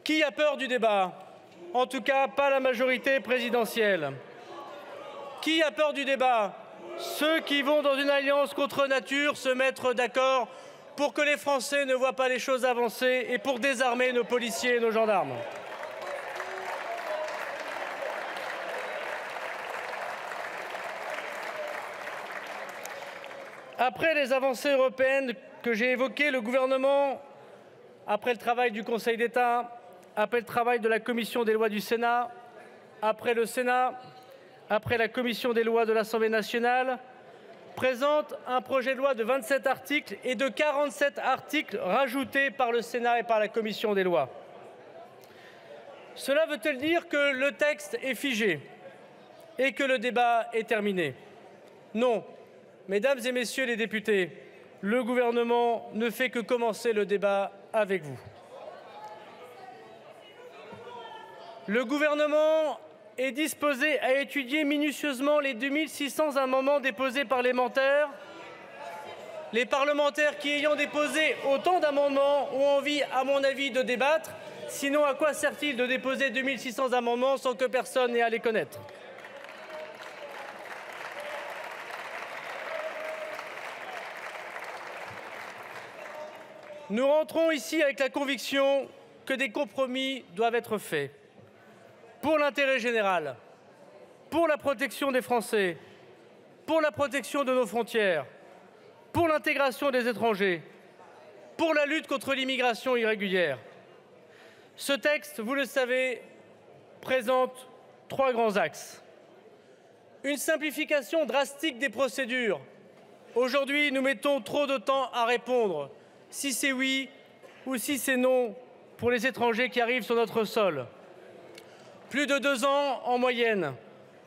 Qui a peur du débat? En tout cas, pas la majorité présidentielle. Qui a peur du débat? Ceux qui vont dans une alliance contre nature se mettre d'accord pour que les Français ne voient pas les choses avancer et pour désarmer nos policiers et nos gendarmes. Après les avancées européennes que j'ai évoquées, le gouvernement, après le travail du Conseil d'État, après le travail de la Commission des lois du Sénat, après le Sénat, après la Commission des lois de l'Assemblée nationale, présente un projet de loi de 27 articles et de 47 articles rajoutés par le Sénat et par la Commission des lois. Cela veut-il dire que le texte est figé et que le débat est terminé? Non. Mesdames et messieurs les députés, le gouvernement ne fait que commencer le débat avec vous. Le gouvernement est disposé à étudier minutieusement les 2600 amendements déposés par les parlementaires. Les parlementaires qui, ayant déposé autant d'amendements, ont envie, à mon avis, de débattre. Sinon, à quoi sert-il de déposer 2600 amendements sans que personne n'ait à les connaître? Nous rentrons ici avec la conviction que des compromis doivent être faits pour l'intérêt général, pour la protection des Français, pour la protection de nos frontières, pour l'intégration des étrangers, pour la lutte contre l'immigration irrégulière. Ce texte, vous le savez, présente 3 grands axes. Une simplification drastique des procédures. Aujourd'hui, nous mettons trop de temps à répondre si c'est oui ou si c'est non pour les étrangers qui arrivent sur notre sol. Plus de 2 ans en moyenne,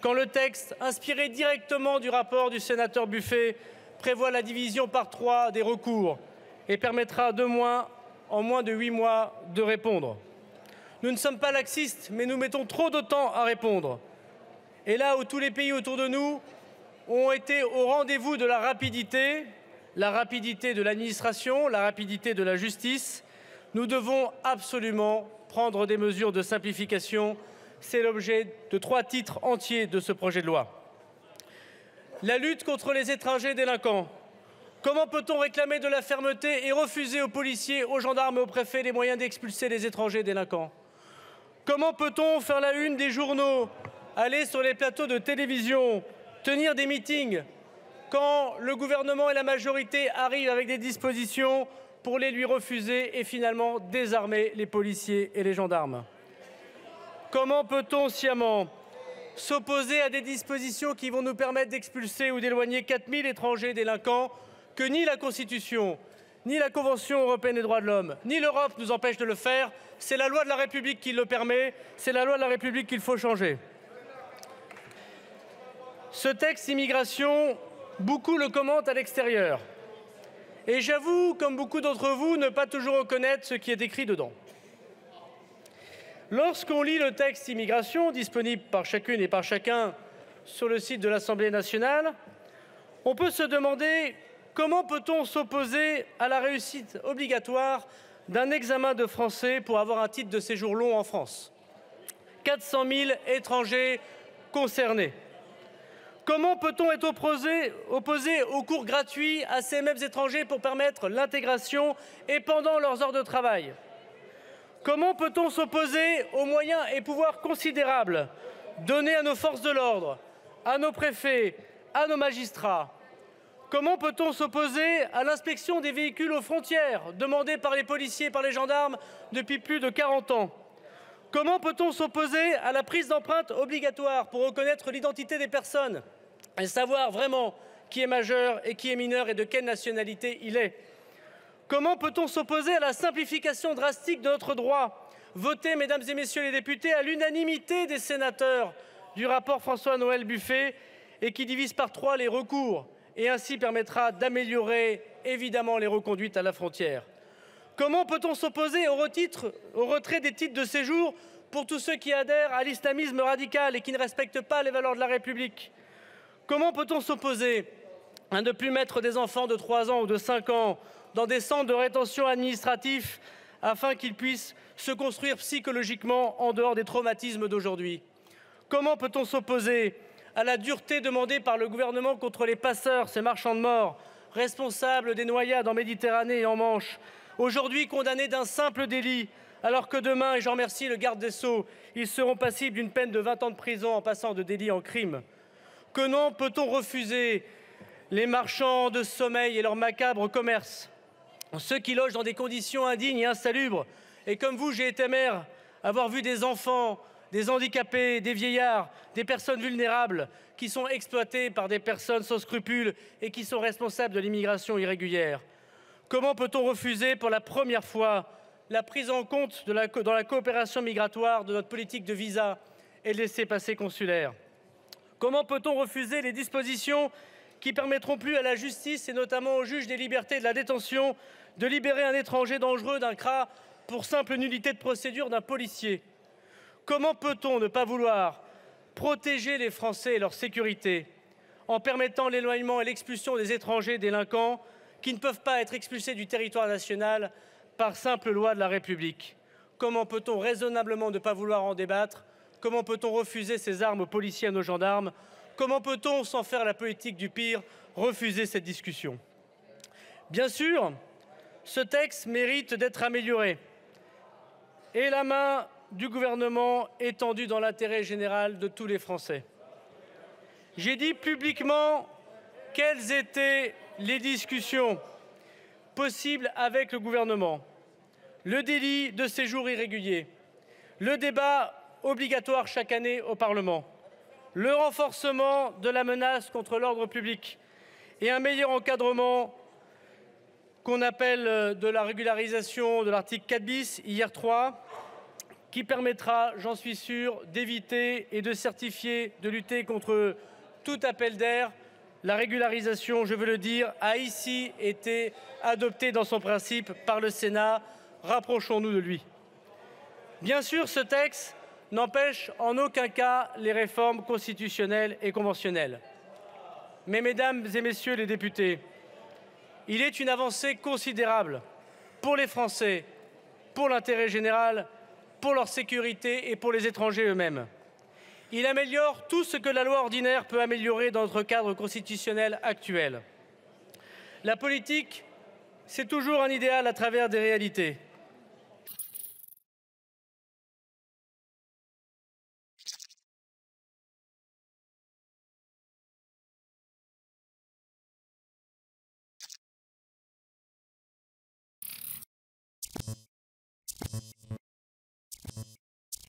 quand le texte, inspiré directement du rapport du sénateur Buffet, prévoit la division par 3 des recours et permettra en moins de 8 mois de répondre. Nous ne sommes pas laxistes, mais nous mettons trop de temps à répondre. Et là où tous les pays autour de nous ont été au rendez-vous de la rapidité de l'administration, la rapidité de la justice, nous devons absolument prendre des mesures de simplification. C'est l'objet de 3 titres entiers de ce projet de loi. La lutte contre les étrangers délinquants. Comment peut-on réclamer de la fermeté et refuser aux policiers, aux gendarmes et aux préfets les moyens d'expulser les étrangers délinquants? Comment peut-on faire la une des journaux, aller sur les plateaux de télévision, tenir des meetings, quand le gouvernement et la majorité arrivent avec des dispositions pour les lui refuser et finalement désarmer les policiers et les gendarmes? Comment peut-on sciemment s'opposer à des dispositions qui vont nous permettre d'expulser ou d'éloigner 4000 étrangers délinquants que ni la Constitution, ni la Convention européenne des droits de l'homme, ni l'Europe nous empêchent de le faire? C'est la loi de la République qui le permet, c'est la loi de la République qu'il faut changer. Ce texte immigration, beaucoup le commentent à l'extérieur. Et j'avoue, comme beaucoup d'entre vous, ne pas toujours reconnaître ce qui est écrit dedans. Lorsqu'on lit le texte immigration, disponible par chacune et par chacun sur le site de l'Assemblée nationale, on peut se demander comment peut-on s'opposer à la réussite obligatoire d'un examen de français pour avoir un titre de séjour long en France. 400 000 étrangers concernés. Comment peut-on être opposé aux cours gratuits à ces mêmes étrangers pour permettre l'intégration et pendant leurs heures de travail? Comment peut-on s'opposer aux moyens et pouvoirs considérables donnés à nos forces de l'ordre, à nos préfets, à nos magistrats? Comment peut-on s'opposer à l'inspection des véhicules aux frontières demandée par les policiers et par les gendarmes depuis plus de 40 ans? Comment peut-on s'opposer à la prise d'empreinte obligatoire pour reconnaître l'identité des personnes et savoir vraiment qui est majeur et qui est mineur et de quelle nationalité il est? Comment peut-on s'opposer à la simplification drastique de notre droit, votée, mesdames et messieurs les députés, à l'unanimité des sénateurs du rapport François-Noël Buffet et qui divise par 3 les recours et ainsi permettra d'améliorer évidemment les reconduites à la frontière? Comment peut-on s'opposer au retrait des titres de séjour pour tous ceux qui adhèrent à l'islamisme radical et qui ne respectent pas les valeurs de la République? Comment peut-on s'opposer à ne plus mettre des enfants de 3 ans ou de 5 ans dans des centres de rétention administratifs afin qu'ils puissent se construire psychologiquement en dehors des traumatismes d'aujourd'hui. Comment peut-on s'opposer à la dureté demandée par le gouvernement contre les passeurs, ces marchands de mort, responsables des noyades en Méditerranée et en Manche, aujourd'hui condamnés d'un simple délit, alors que demain, et j'en remercie le garde des Sceaux, ils seront passibles d'une peine de 20 ans de prison en passant de délit en crime? Comment peut-on refuser les marchands de sommeil et leur macabre commerce, ceux qui logent dans des conditions indignes et insalubres? Et comme vous, j'ai été maire, avoir vu des enfants, des handicapés, des vieillards, des personnes vulnérables qui sont exploités par des personnes sans scrupules et qui sont responsables de l'immigration irrégulière. Comment peut-on refuser pour la première fois la prise en compte dans la coopération migratoire de notre politique de visa et de laissez-passer consulaires? Comment peut-on refuser les dispositions qui permettront plus à la justice, et notamment au juge des libertés et de la détention, de libérer un étranger dangereux d'un CRA pour simple nullité de procédure d'un policier? Comment peut-on ne pas vouloir protéger les Français et leur sécurité en permettant l'éloignement et l'expulsion des étrangers délinquants qui ne peuvent pas être expulsés du territoire national par simple loi de la République? Comment peut-on raisonnablement ne pas vouloir en débattre? Comment peut-on refuser ces armes aux policiers et à nos gendarmes? Comment peut-on, sans faire la politique du pire, refuser cette discussion? Bien sûr, ce texte mérite d'être amélioré et la main du gouvernement est tendue dans l'intérêt général de tous les Français. J'ai dit publiquement quelles étaient les discussions possibles avec le gouvernement: le délit de séjour irrégulier, le débat obligatoire chaque année au Parlement, le renforcement de la menace contre l'ordre public et un meilleur encadrement qu'on appelle de la régularisation de l'article 4 bis, hier 3, qui permettra, j'en suis sûr, d'éviter et de certifier, de lutter contre tout appel d'air. La régularisation, je veux le dire, a ici été adoptée dans son principe par le Sénat. Rapprochons-nous de lui. Bien sûr, ce texte n'empêche en aucun cas les réformes constitutionnelles et conventionnelles. Mais, mesdames et messieurs les députés, il est une avancée considérable pour les Français, pour l'intérêt général, pour leur sécurité et pour les étrangers eux-mêmes. Il améliore tout ce que la loi ordinaire peut améliorer dans notre cadre constitutionnel actuel. La politique, c'est toujours un idéal à travers des réalités.